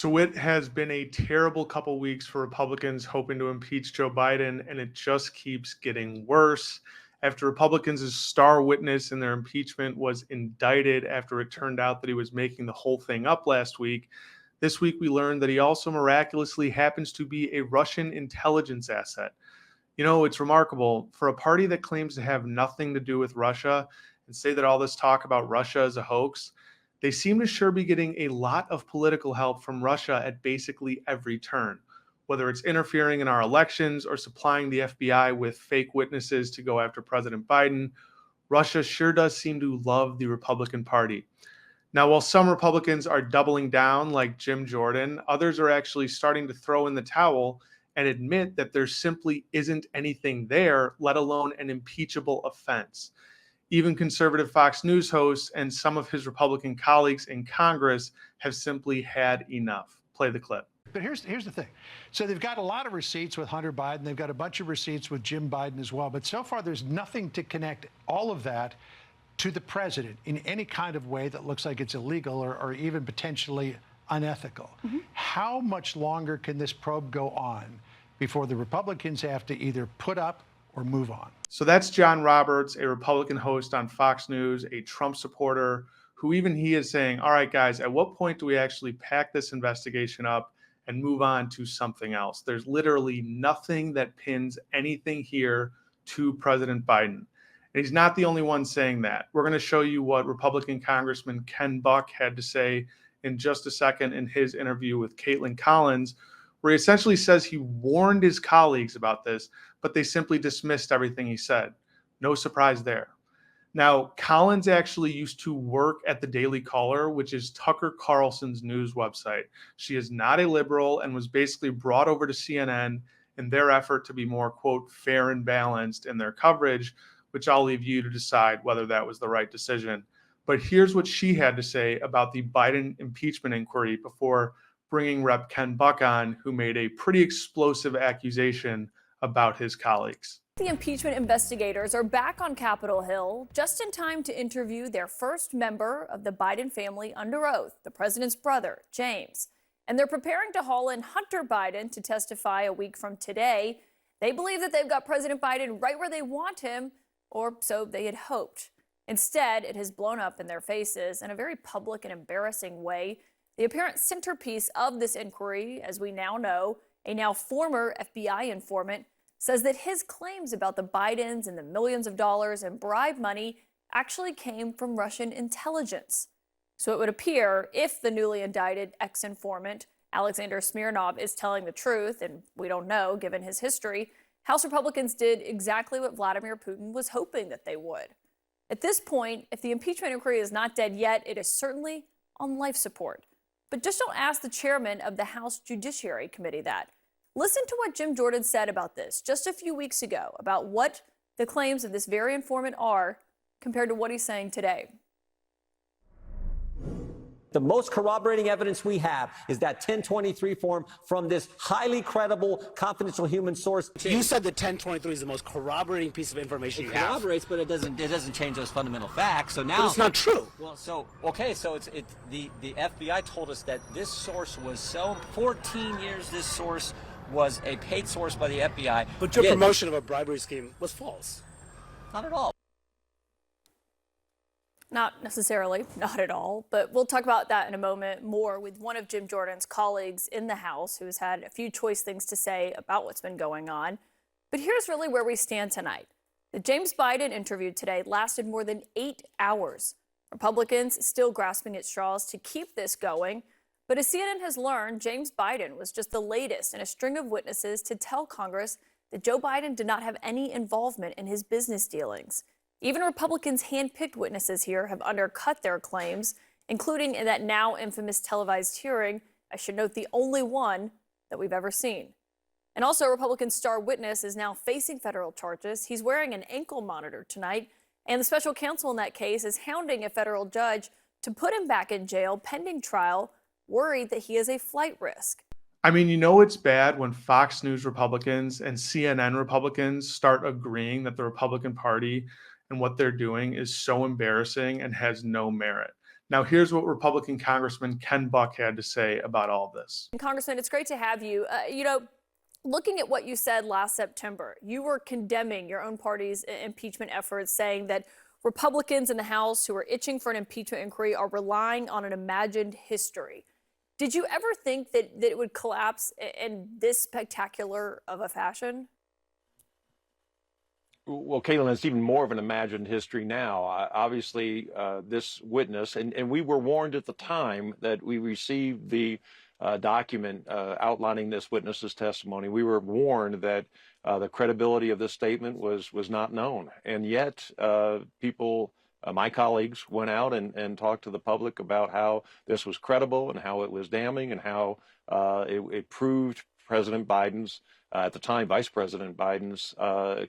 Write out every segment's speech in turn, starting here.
So it has been a terrible couple weeks for Republicans hoping to impeach Joe Biden, and it just keeps getting worse. After Republicans' star witness in their impeachment was indicted after it turned out that he was making the whole thing up last week, this week we learned that he also miraculously happens to be a Russian intelligence asset. You know, it's remarkable for a party that claims to have nothing to do with Russia and say that all this talk about Russia is a hoax. They seem to sure be getting a lot of political help from Russia at basically every turn, whether it's interfering in our elections or supplying the FBI with fake witnesses to go after President Biden. Russia sure does seem to love the Republican Party. Now, while some Republicans are doubling down, like Jim Jordan, others are actually starting to throw in the towel and admit that there simply isn't anything there, let alone an impeachable offense. Even conservative Fox News hosts and some of his Republican colleagues in Congress have simply had enough. Play the clip. But here's the thing. So they've got a lot of receipts with Hunter Biden. They've got a bunch of receipts with Jim Biden as well. But so far, there's nothing to connect all of that to the president in any kind of way that looks like it's illegal or even potentially unethical. How much longer can this probe go on before the Republicans have to either put up or move on? So that's John Roberts, a Republican host on Fox News, a Trump supporter, who even he is saying, all right, guys, at what point do we actually pack this investigation up and move on to something else? There's literally nothing that pins anything here to President Biden. And he's not the only one saying that. We're going to show you what Republican Congressman Ken Buck had to say in just a second in his interview with Kaitlan Collins, where he essentially says he warned his colleagues about this, but they simply dismissed everything he said. No surprise there. Now, Collins actually used to work at the Daily Caller, which is Tucker Carlson's news website. She is not a liberal and was basically brought over to CNN in their effort to be more, quote, fair and balanced in their coverage, which I'll leave you to decide whether that was the right decision. But here's what she had to say about the Biden impeachment inquiry before bringing Rep. Ken Buck on, who made a pretty explosive accusation about his colleagues. The impeachment investigators are back on Capitol Hill just in time to interview their first member of the Biden family under oath, the president's brother, James. And they're preparing to haul in Hunter Biden to testify a week from today. They believe that they've got President Biden right where they want him, or so they had hoped. Instead, it has blown up in their faces in a very public and embarrassing way. The apparent centerpiece of this inquiry, as we now know, a now former FBI informant, says that his claims about the Bidens and the millions of dollars in bribe money actually came from Russian intelligence. So it would appear if the newly indicted ex-informant, Alexander Smirnov, is telling the truth, and we don't know given his history, House Republicans did exactly what Vladimir Putin was hoping that they would. At this point, if the impeachment inquiry is not dead yet, it is certainly on life support. But just don't ask the chairman of the House Judiciary Committee that. Listen to what Jim Jordan said about this just a few weeks ago, about what the claims of this very informant are compared to what he's saying today. The most corroborating evidence we have is that 1023 form from this highly credible, confidential human source. You said that 1023 is the most corroborating piece of information you have. It corroborates, but it doesn't change those fundamental facts. So now But it's not true. Well, so okay, so it's the FBI told us that this source was 14 years. This source was a paid source by the FBI. But your promotion of a bribery scheme was false. Not at all. Not necessarily, not at all, but we'll talk about that in a moment more with one of Jim Jordan's colleagues in the House who's had a few choice things to say about what's been going on. But here's really where we stand tonight. The James Biden interview today lasted more than 8 hours. Republicans still grasping at straws to keep this going. But as CNN has learned, James Biden was just the latest in a string of witnesses to tell Congress that Joe Biden did not have any involvement in his business dealings. Even Republicans' hand-picked witnesses here have undercut their claims, including in that now infamous televised hearing, I should note the only one that we've ever seen. And also, a Republican star witness is now facing federal charges. He's wearing an ankle monitor tonight, and the special counsel in that case is hounding a federal judge to put him back in jail pending trial, worried that he is a flight risk. I mean, you know it's bad when Fox News Republicans and CNN Republicans start agreeing that the Republican Party and what they're doing is so embarrassing and has no merit. Now, here's what Republican Congressman Ken Buck had to say about all of this. Congressman, it's great to have you. Looking at what you said last September, you were condemning your own party's impeachment efforts, saying that Republicans in the House who are itching for an impeachment inquiry are relying on an imagined history. Did you ever think that it would collapse in this spectacular of a fashion? Well, Caitlin, it's even more of an imagined history now. Obviously, this witness, and we were warned at the time that we received the document outlining this witness's testimony. We were warned that the credibility of this statement was not known. And yet people, my colleagues, went out and talked to the public about how this was credible and how it was damning and how it proved President Biden's, at the time, Vice President Biden's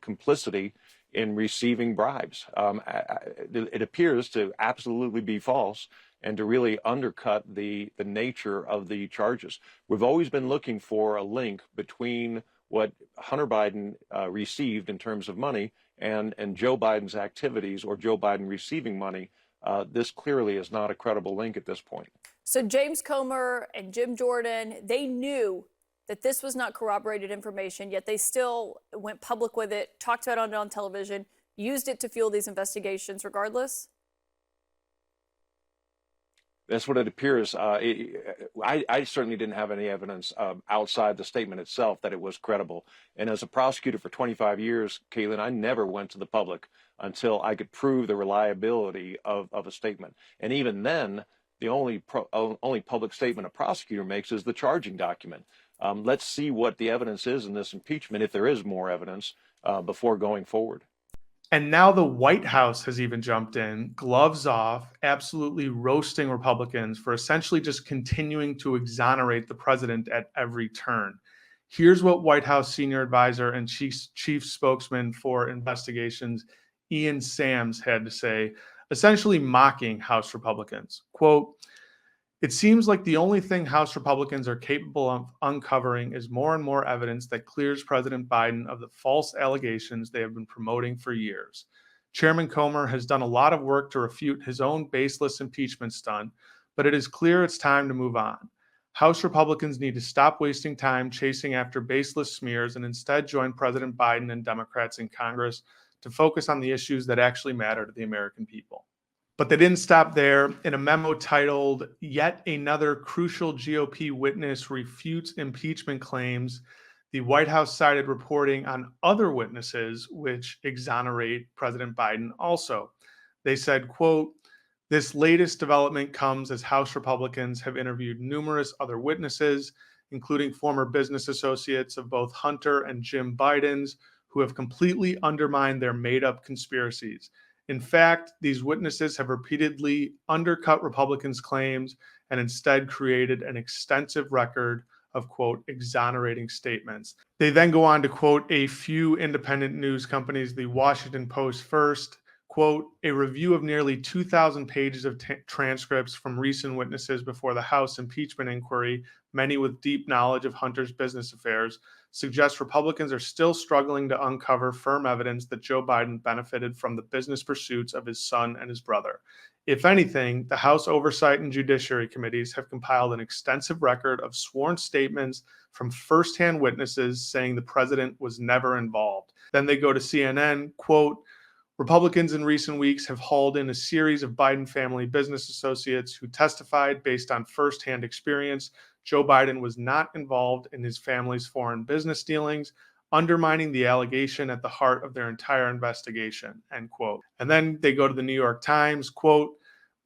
complicity in receiving bribes. It appears to absolutely be false and to really undercut the nature of the charges. We've always been looking for a link between what Hunter Biden received in terms of money and Joe Biden's activities, or Joe Biden receiving money. This clearly is not a credible link at this point. So James Comer and Jim Jordan, they knew that this was not corroborated information, yet they still went public with it, talked about it on television, used it to fuel these investigations regardless? That's what it appears. I certainly didn't have any evidence outside the statement itself that it was credible. And as a prosecutor for 25 years, Caitlin, I never went to the public until I could prove the reliability of a statement. And even then, the only public statement a prosecutor makes is the charging document. Let's see what the evidence is in this impeachment, if there is more evidence, before going forward. And now the White House has even jumped in, gloves off, absolutely roasting Republicans for essentially just continuing to exonerate the president at every turn. Here's what White House senior advisor and chief spokesman for investigations, Ian Sams, had to say, essentially mocking House Republicans. Quote, "It seems like the only thing House Republicans are capable of uncovering is more and more evidence that clears President Biden of the false allegations they have been promoting for years. Chairman Comer has done a lot of work to refute his own baseless impeachment stunt, but it is clear it's time to move on. House Republicans need to stop wasting time chasing after baseless smears and instead join President Biden and Democrats in Congress to focus on the issues that actually matter to the American people." But they didn't stop there. In a memo titled, "Yet Another Crucial GOP Witness Refutes Impeachment Claims," the White House cited reporting on other witnesses which exonerate President Biden also. They said, quote, "This latest development comes as House Republicans have interviewed numerous other witnesses, including former business associates of both Hunter and Jim Biden's, who have completely undermined their made-up conspiracies. In fact, these witnesses have repeatedly undercut Republicans' claims and instead created an extensive record of, quote, exonerating statements." They then go on to quote a few independent news companies, the Washington Post first, quote, "A review of nearly 2,000 pages of transcripts from recent witnesses before the House impeachment inquiry, many with deep knowledge of Hunter's business affairs, suggests Republicans are still struggling to uncover firm evidence that Joe Biden benefited from the business pursuits of his son and his brother. If anything, the House Oversight and Judiciary Committees have compiled an extensive record of sworn statements from firsthand witnesses saying the president was never involved." Then they go to CNN, quote, "Republicans in recent weeks have hauled in a series of Biden family business associates who testified based on firsthand experience Joe Biden was not involved in his family's foreign business dealings, undermining the allegation at the heart of their entire investigation," end quote. And then they go to the New York Times, quote,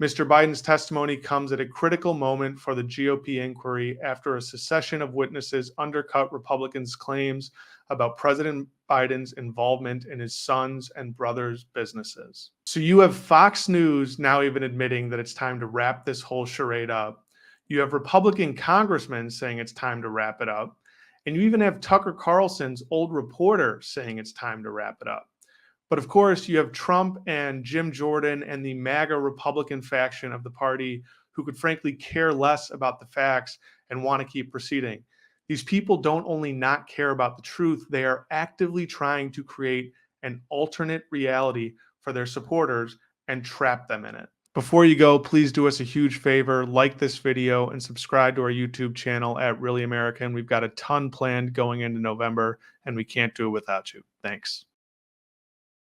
"Mr. Biden's testimony comes at a critical moment for the GOP inquiry after a succession of witnesses undercut Republicans' claims about President Biden's involvement in his son's and brother's businesses." So you have Fox News now even admitting that it's time to wrap this whole charade up. You have Republican congressmen saying it's time to wrap it up. And you even have Tucker Carlson's old reporter saying it's time to wrap it up. But of course, you have Trump and Jim Jordan and the MAGA Republican faction of the party who could frankly care less about the facts and want to keep proceeding. These people don't only not care about the truth, they are actively trying to create an alternate reality for their supporters and trap them in it. Before you go, please do us a huge favor, like this video and subscribe to our YouTube channel at Really American. We've got a ton planned going into November, and we can't do it without you. Thanks.